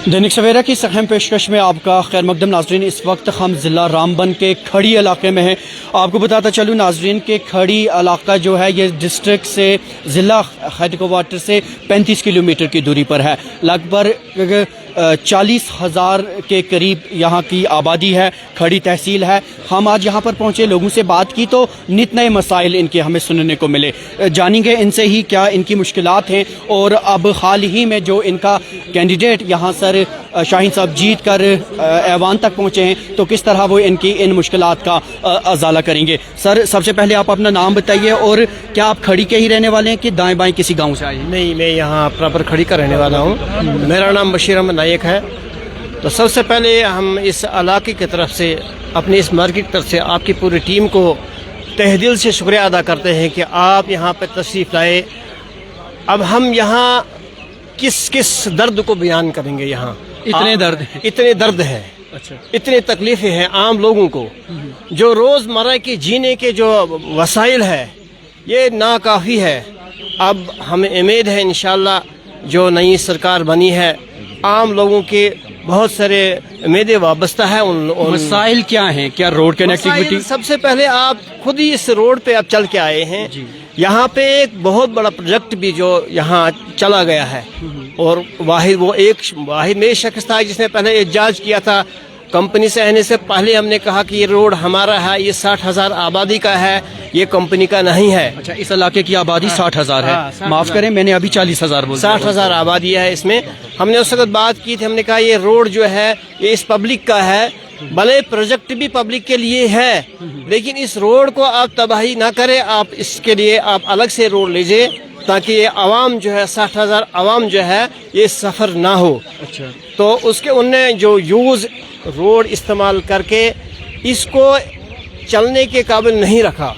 दैनिक सवेरा की अहम पेशकश में आपका खैर मकदम नाजरीन। इस वक्त हम ज़िला रामबन के खड़ी इलाके में हैं। आपको बताता चलूँ नाजरीन के खड़ी इलाका जो है ये डिस्ट्रिक्ट से ज़िला हेडक्वार्टर से 35 किलोमीटर की दूरी पर है। लगभग 40,000 के करीब यहाँ की आबादी है, खड़ी तहसील है। हम आज यहाँ पर पहुँचे, लोगों से बात की तो नित नए मसाइल इनके हमें सुनने को मिले। जानेंगे इनसे ही क्या इनकी मुश्किलात हैं और अब हाल ही में जो इनका कैंडिडेट यहाँ सर शाहीन साहब जीत कर ऐवान तक पहुँचे हैं तो किस तरह वो इनकी इन मुश्किलात का अजाला करेंगे। सर सबसे पहले आप अपना नाम बताइए और क्या आप खड़ी के ही रहने वाले हैं कि दाएँ बाएँ किसी गाँव से आए हैं? नहीं, मैं यहाँ प्रॉपर खड़ी का रहने वाला हूँ। मेरा नाम बशीर अहमद नायक है। तो सबसे पहले हम इस इलाके की तरफ से, अपनी इस मार्केट की तरफ से आपकी पूरी टीम को तहे दिल से शुक्रिया अदा करते हैं कि आप यहाँ पर तशरीफ़ लाए। अब हम यहाँ किस किस दर्द को बयान करेंगे। यहाँ इतने दर्द हैं, इतने दर्द है, अच्छा, इतने इतनी तकलीफ़ें हैं आम लोगों को। जो रोज़मर्रा के जीने के जो वसाइल है ये नाकाफ़ी है। अब हमें उम्मीद है इंशाअल्लाह जो नई सरकार बनी है आम लोगों के बहुत सारे उम्मीदें वाबस्ता है उन मसाइल क्या हैं? क्या रोड कनेक्टिविटी? सबसे पहले आप खुद ही इस रोड पे अब चल के आए हैं। यहाँ पे एक बहुत बड़ा प्रोजेक्ट भी जो यहाँ चला गया है और वाहिद में शख्स था जिसने पहले एजाज किया था। कंपनी से आने से पहले हमने कहा कि ये रोड हमारा है, ये 60,000 आबादी का है, ये कंपनी का नहीं है। अच्छा, इस इलाके की आबादी 60,000 है। माफ करें, मैंने अभी 40,000 बोला। 60,000 आबादी है इसमें। हमने उस वक्त बात की थी, हमने कहा ये रोड जो है ये इस पब्लिक का है, भले प्रोजेक्ट भी पब्लिक के लिए है लेकिन इस रोड को आप तबाही ना करें। आप इसके लिए आप अलग से रोड लीजिए ताकि ये आवाम जो है 60,000 आवाम जो है ये सफ़र ना हो। अच्छा, तो उसके उनने जो यूज़ रोड इस्तेमाल करके इसको चलने के काबिल नहीं रखा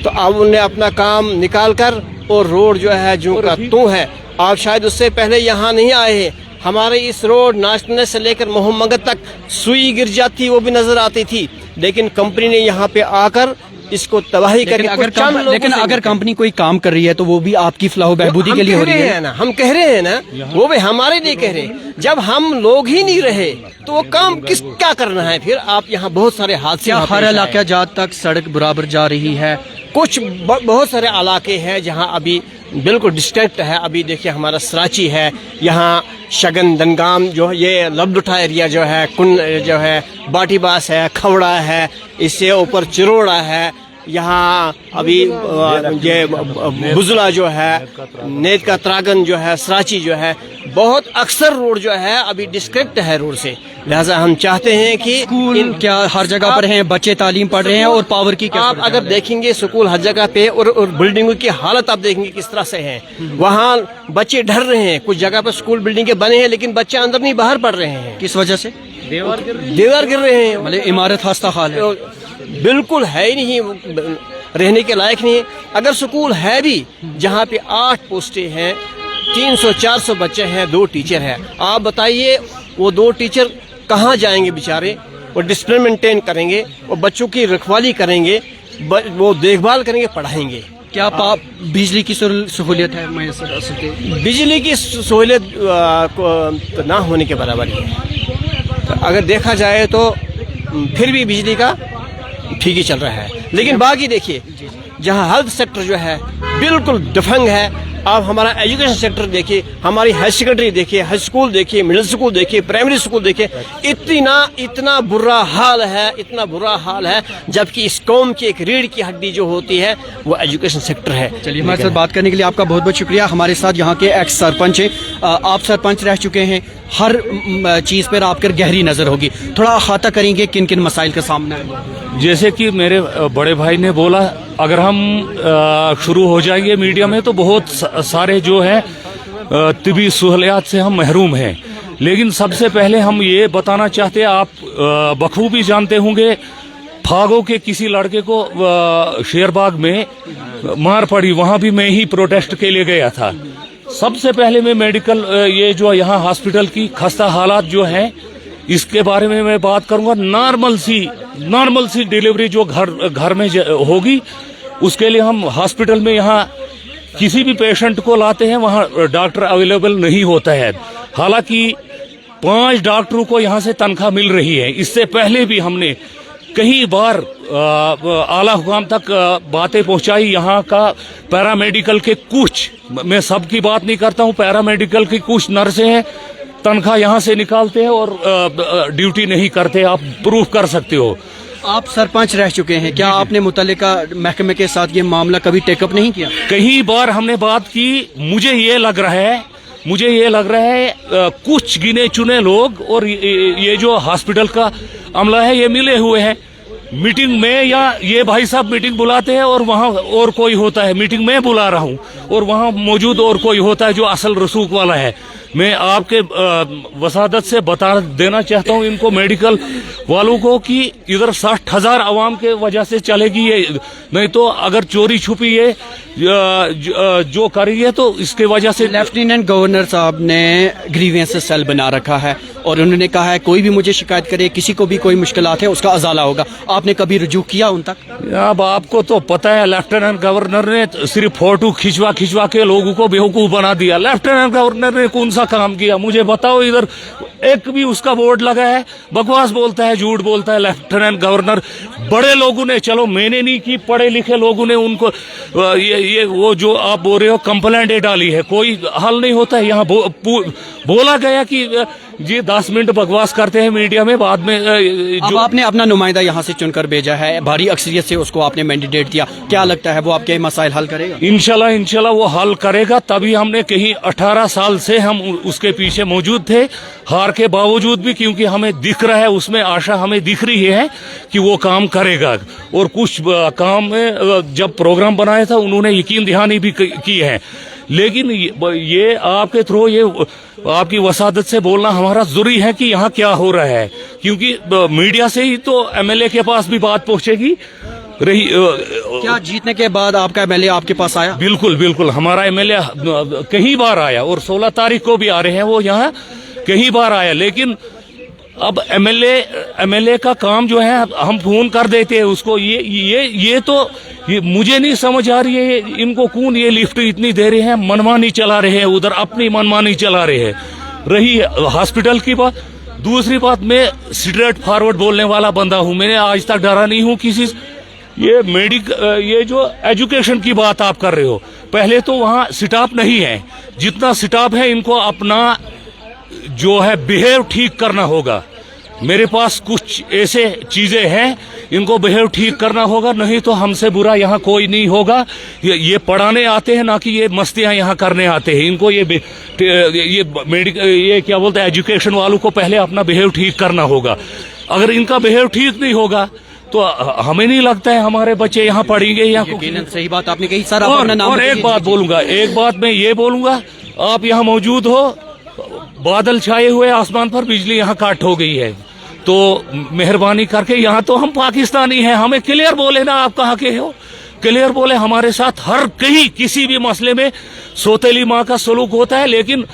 तो अब उन्हें अपना काम निकाल कर और रोड जो है जो का तू है। आप शायद उससे पहले यहाँ नहीं आए हैं। हमारे इस रोड नाचने से लेकर मोहम्मद तक सुई गिर जाती वो भी नजर आती थी, लेकिन कंपनी ने यहाँ पे आकर इसको तबाही करके लेकिन अगर कंपनी कोई काम कर रही है तो वो भी आपकी फलाह बहबूदी के लिए हो रही है ना। हम कह रहे हैं ना, वो भी हमारे लिए कह रहे हैं। जब हम लोग ही नहीं रहे तो वो काम क्या करना है फिर। आप यहाँ बहुत सारे हादसे, हर इलाका जहाँ तक सड़क बराबर जा रही है, कुछ बहुत सारे इलाके हैं जहाँ अभी बिल्कुल डिस्ट्रैक्ट है। अभी देखिए हमारा सराची है, यहाँ शगन दनगाम जो ये लबडुठा एरिया जो है, कुन जो है, बाटीबास है, खवड़ा है, इससे ऊपर चिरोड़ा है, यहाँ अभी ये बुजला जो है, नेत का त्रागन जो है, सराची जो है, बहुत अक्सर रोड जो है अभी डिस्ट्रैक्ट है रोड से। लिहाजा हम चाहते हैं कि स्कूल क्या हर जगह पर हैं, बच्चे तालीम पढ़ रहे हैं और पावर की क्या आप अगर देखेंगे स्कूल हर जगह पे और बिल्डिंगों की हालत आप देखेंगे किस तरह से है। वहाँ बच्चे डर रहे हैं। कुछ जगह पर स्कूल बिल्डिंगें बने हैं लेकिन बच्चे अंदर नहीं बाहर पढ़ रहे हैं। किस वजह से? दीवार गिर रहे हैं। मतलब इमारत खस्ता हाल है, बिल्कुल है ही नहीं, रहने के लायक नहीं है। अगर स्कूल है भी जहाँ पे 8 पोस्टें हैं, 300-400 बच्चे हैं, 2 टीचर हैं, आप बताइए वो 2 टीचर कहाँ जाएंगे बेचारे। वो डिसिप्लिन मेंटेन करेंगे, वो बच्चों की रखवाली करेंगे, वो देखभाल करेंगे, पढ़ाएंगे। क्या बिजली की सहूलियत है? बिजली की सहूलियत ना होने के बराबर ही है। तो अगर देखा जाए तो फिर भी बिजली का ठीक ही चल रहा है। लेकिन बाकी देखिए जहाँ हेल्थ सेक्टर जो है बिल्कुल दफंग है। आप हमारा एजुकेशन सेक्टर देखिए, हमारी हाई सेकेंडरी देखिए, हाई स्कूल देखिए, मिडिल स्कूल देखिए, प्राइमरी स्कूल देखिए, इतना बुरा हाल है, इतना बुरा हाल है। जबकि इस कौम की एक रीढ़ की हड्डी जो होती है वो एजुकेशन सेक्टर है। चलिए, हमारे साथ बात करने के लिए आपका बहुत बहुत शुक्रिया। हमारे साथ यहाँ के एक्स सरपंच हैं, आप सरपंच रह चुके हैं, हर चीज़ पर आपकी गहरी नज़र होगी। थोड़ा अहाता करेंगे किन किन मसाइल का सामना है? जैसे कि मेरे बड़े भाई ने बोला, अगर हम शुरू हो जाएंगे मीडिया में तो बहुत सारे जो है तिबी सहूलियात से हम महरूम हैं। लेकिन सबसे पहले हम ये बताना चाहते हैं, आप बखूबी जानते होंगे फागो के किसी लड़के को शेरबाग में मार पड़ी, वहां भी मैं ही प्रोटेस्ट के लिए गया था। सबसे पहले मैं मेडिकल ये जो यहाँ हॉस्पिटल की खस्ता हालात जो है इसके बारे में मैं बात करूंगा। नॉर्मल सी डिलीवरी जो घर में होगी उसके लिए हम हॉस्पिटल में यहाँ किसी भी पेशेंट को लाते हैं वहाँ डॉक्टर अवेलेबल नहीं होता है। हालांकि 5 डॉक्टरों को यहाँ से तनख्वाह मिल रही है। इससे पहले भी हमने कई बार आला हुकाम तक बातें पहुंचाई। यहाँ का पैरामेडिकल के कुछ, मैं सबकी बात नहीं करता हूँ, पैरामेडिकल की कुछ नर्सें हैं, तनख्वाह यहाँ से निकालते हैं और ड्यूटी नहीं करते। आप प्रूफ कर सकते हो। आप सरपंच रह चुके हैं, क्या आपने मुतल्लिका महकमे के साथ ये मामला कभी टेकअप नहीं किया? कई बार हमने बात की। मुझे ये लग रहा है कुछ गिने चुने लोग और ये जो हॉस्पिटल का अमला है ये मिले हुए हैं मीटिंग में, या ये भाई साहब मीटिंग बुलाते हैं और वहाँ और कोई होता है। मीटिंग में बुला रहा हूँ और वहाँ मौजूद और कोई होता है जो असल रसूख वाला है। मैं आपके वसादत से बता देना चाहता हूँ इनको मेडिकल वालों को कि इधर 60,000 आवाम के वजह से चलेगी ये, नहीं तो अगर चोरी छुपी ये जो करी है तो इसके वजह से। लेफ्टिनेंट गवर्नर साहब ने ग्रीवेंस सेल बना रखा है और उन्होंने कहा है कोई भी मुझे शिकायत करे, किसी को भी कोई मुश्किलात है उसका अजाला होगा। आपने कभी रुजू किया उन तक? अब आपको तो पता है लेफ्टिनेंट गवर्नर ने सिर्फ फोटो खिंचवा के लोगों को बेवकूफ बना दिया। लेफ्टिनेंट गवर्नर ने कौन सा काम किया मुझे बताओ? इधर एक भी उसका बोर्ड लगा है? बकवास बोलता है, झूठ बोलता है लेफ्टिनेंट गवर्नर। बड़े लोगों ने, चलो मैंने नहीं की, पढ़े लिखे लोगों ने उनको ये वो जो आप बोल रहे हो कंप्लेंट डाली है, कोई हल नहीं होता है। यहाँ बोला गया कि जी 10 मिनट बकवास करते हैं मीडिया में, बाद में अब आपने अपना नुमाइंदा यहाँ से चुनकर भेजा है, भारी अक्सरियत से उसको आपने मैंडेट दिया, क्या लगता है वो आपके मसाइल हल करेगा? इंशाल्लाह वो हल करेगा। तभी हमने कहीं 18 साल से हम उसके पीछे मौजूद थे, हार के बावजूद भी, क्योंकि हमें दिख रहा है, उसमें आशा हमें दिख रही है कि वो काम करेगा। और कुछ काम में जब प्रोग्राम बनाया था उन्होंने यकीन दहानी भी की है। लेकिन ये आपके थ्रू ये आपकी वसादत से बोलना हमारा जरूरी है कि यहाँ क्या हो रहा है, क्योंकि मीडिया से ही तो एमएलए के पास भी बात पहुंचेगी रही। क्या जीतने के बाद आपका एमएलए आपके पास आया? बिल्कुल हमारा एमएलए कई बार आया और 16 तारीख को भी आ रहे हैं वो यहाँ, कई बार आया। लेकिन अब एमएलए का काम जो है हम फोन कर देते हैं उसको। ये तो मुझे नहीं समझ आ रही है इनको कौन ये लिफ्ट इतनी दे रहे हैं, मनमानी चला रहे हैं, उधर अपनी मनमानी चला रहे हैं। रही हॉस्पिटल की बात, दूसरी बात, मैं स्ट्रेट फॉरवर्ड बोलने वाला बंदा हूँ, मैंने आज तक डरा नहीं हूँ किसी। ये जो एजुकेशन की बात आप कर रहे हो, पहले तो वहाँ स्टाफ नहीं है, जितना स्टाफ है इनको अपना जो है बिहेव ठीक करना होगा। मेरे पास कुछ ऐसे चीजें हैं, इनको बिहेव ठीक करना होगा, नहीं तो हमसे बुरा यहाँ कोई नहीं होगा। ये पढ़ाने आते हैं ना कि ये मस्तियाँ यहाँ करने आते हैं। इनको ये क्या बोलते हैं, एजुकेशन वालों को पहले अपना बिहेव ठीक करना होगा। अगर इनका बिहेव ठीक नहीं होगा तो हमें नहीं लगता है हमारे बच्चे यहाँ पढ़ेंगे। यहाँ सही बात आपने कही सर। और एक बात मैं ये बोलूंगा, आप यहाँ मौजूद हो, बादल छाए हुए आसमान पर, बिजली यहाँ काट हो गई है, तो मेहरबानी करके, यहाँ तो हम पाकिस्तानी हैं, हमें क्लियर बोले ना आप कहाँ के हो, क्लियर बोले। हमारे साथ हर कहीं किसी भी मसले में सौतेली माँ का सलूक होता है, लेकिन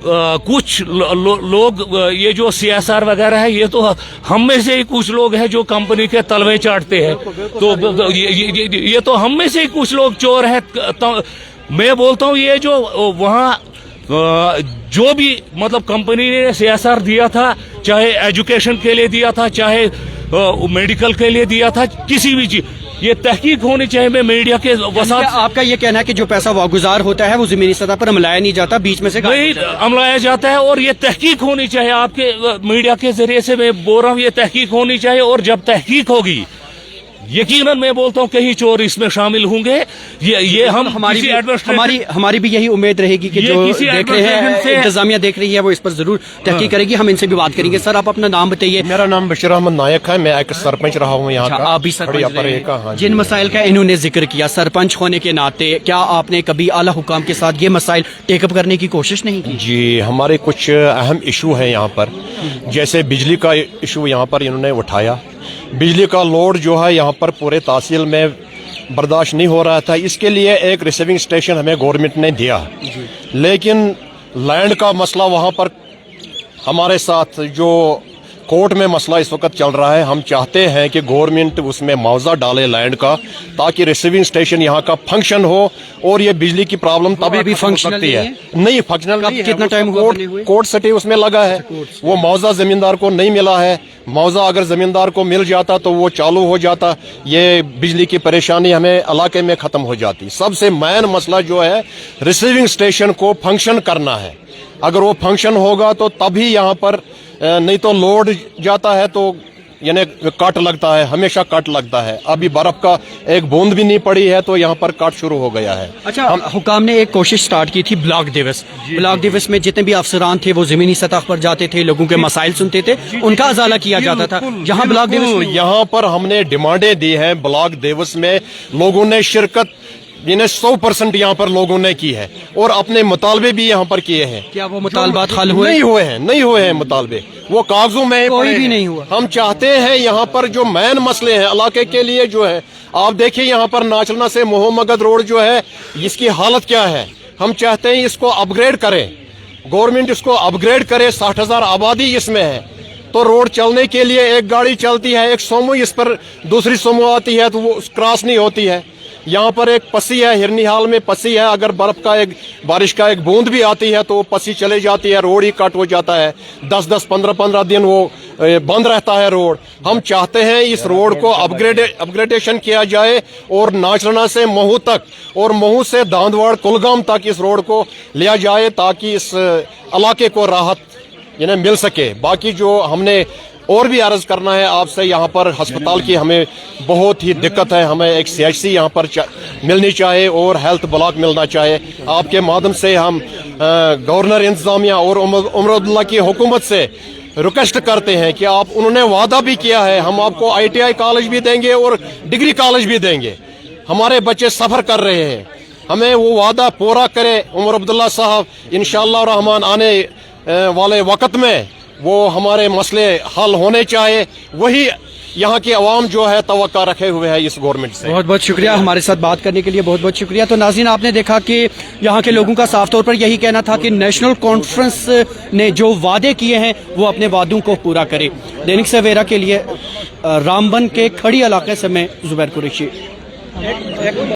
कुछ लोग ये जो CSR वगैरह है, ये तो हम में से ही कुछ लोग हैं जो कंपनी के तलवे चाटते हैं। तो ये तो हम में से ही कुछ लोग चोर है। तो मैं बोलता हूँ ये जो वहाँ जो भी मतलब कंपनी ने CSR दिया था, चाहे एजुकेशन के लिए दिया था, चाहे मेडिकल के लिए दिया था, किसी भी चीज, ये तहकीक होनी चाहिए। मैं मीडिया के वसात, आपका ये कहना है कि जो पैसा वागुजार होता है वो जमीनी सतह पर अमलाया नहीं जाता, बीच में से नहीं अमलाया जाता है, और ये तहकीक होनी चाहिए। आपके मीडिया के जरिए से मैं बोल रहा हूँ, ये तहकीक होनी चाहिए। और जब तहकीक होगी, यकीनन मैं बोलता हूँ कहीं चोर इसमें शामिल होंगे। ये हम हमारी भी यही उम्मीद रहेगी कि जो देख रहे हैं, इंतजामिया देख रही है, वो इस पर जरूर तहकीक करेगी। हम इनसे भी बात करेंगे। सर आप अपना नाम बताइए। मेरा नाम बशीर अहमद नायक है, मैं एक सरपंच रहा हूँ यहाँ का। आप भी सरपंच रहे हैं। जिन मसाइल का इन्होंने जिक्र किया, सरपंच होने के नाते क्या आपने कभी आला हुकाम के साथ ये मसाइल टेकअप करने की कोशिश नहीं की? जी, हमारे कुछ अहम इशू है यहाँ पर, जैसे बिजली का इशू यहाँ पर इन्होंने उठाया। बिजली का लोड जो है यहाँ पर पूरे तहसील में बर्दाश्त नहीं हो रहा था, इसके लिए एक रिसीविंग स्टेशन हमें गवर्नमेंट ने दिया। लेकिन लैंड का मसला वहाँ पर हमारे साथ जो कोर्ट में मसला इस वक्त चल रहा है। हम चाहते हैं कि गवर्नमेंट उसमें मुआवजा डाले लैंड का, ताकि रिसीविंग स्टेशन यहाँ का फंक्शन हो और ये बिजली की प्रॉब्लम तभी अभी खत्म हो functional सकती है। नहीं नहीं फंक्शनल नहीं है। कितना टाइम हुआ बने हुए? कोर्ट सिटी उसमें लगा है। वो मुआवजा जमींदार को नहीं मिला है। मुआवजा अगर जमींदार को मिल जाता तो वो चालू हो जाता, ये बिजली की परेशानी हमें इलाके में खत्म हो जाती। सबसे मेन मसला जो है रिसीविंग स्टेशन को फंक्शन करना है। अगर वो फंक्शन होगा तो तभी यहाँ पर, नहीं तो लोड जाता है तो यानी कट लगता है, हमेशा कट लगता है। अभी बर्फ का एक बूंद भी नहीं पड़ी है तो यहाँ पर कट शुरू हो गया है। अच्छा, हुकाम ने एक कोशिश स्टार्ट की थी ब्लॉक दिवस। ब्लॉक दिवस में जितने भी अफसरान थे वो जमीनी सतह पर जाते थे, लोगों के मसाइल सुनते थे, उनका अजाला किया जाता था। यहाँ ब्लॉक दिवस में यहाँ पर हमने डिमांडें दी हैं। ब्लॉक दिवस में लोगों ने शिरकत 100% यहाँ पर लोगों ने की है और अपने मुतालबे भी यहाँ पर किए हैं। क्या वो मुतालबात हल हुए? नहीं हुए हैं मुतालबे, वो कागजों में कोई पड़े भी हैं। नहीं हुआ। हम चाहते हैं यहाँ पर जो मेन मसले हैं इलाके के लिए जो है, आप देखिए यहाँ पर नाचलना से मोहम्मद रोड जो है, इसकी हालत क्या है। हम चाहते हैं इसको अपग्रेड करें, गवर्नमेंट इसको अपग्रेड करे। 60,000 आबादी इसमें है, तो रोड चलने के लिए एक गाड़ी चलती है, एक सोमो इस पर दूसरी सोमो आती है तो वो क्रॉस नहीं होती है। यहाँ पर एक पसी है, हिरनी हाल में पसी है, अगर बर्फ का एक बारिश का एक बूंद भी आती है तो पसी चले जाती है, रोड ही कट हो जाता है। 10-10, 15-15 दिन वो बंद रहता है रोड। हम चाहते हैं इस रोड को अपग्रेडेशन किया जाए और नाचलना से महू तक और महू से दांदवाड़ कुलगाम तक इस रोड को लिया जाए, ताकि इस इलाके को राहत यानी मिल सके। बाकी जो हमने और भी अर्ज करना है आपसे, यहाँ पर अस्पताल की हमें बहुत ही दिक्कत है। हमें एक CHC यहाँ पर मिलनी चाहिए और हेल्थ ब्लॉक मिलना चाहिए। आपके माध्यम से हम गवर्नर इंतजामिया और उमर अब्दुल्ला की हुकूमत से रिक्वेस्ट करते हैं कि आप, उन्होंने वादा भी किया है, हम आपको ITI कॉलेज भी देंगे और डिग्री कॉलेज भी देंगे। हमारे बच्चे सफ़र कर रहे हैं, हमें वो वादा पूरा करे उमर अब्दुल्ला साहब। इंशाअल्लाह रहमान आने वाले वक़्त में वो हमारे मसले हल होने चाहिए। वही यहाँ की आवाम जो है तवक्का रखे हुए है इस गवर्नमेंट से। बहुत बहुत शुक्रिया हमारे साथ बात करने के लिए, बहुत बहुत शुक्रिया। तो नाज़रीन, आपने देखा कि यहाँ के लोगों का साफ तौर पर यही कहना था कि नेशनल कॉन्फ्रेंस ने जो वादे किए हैं वो अपने वादों को पूरा करे। दैनिक सवेरा के लिए रामबन के खड़ी इलाके से मैं जुबैर कुरैशी।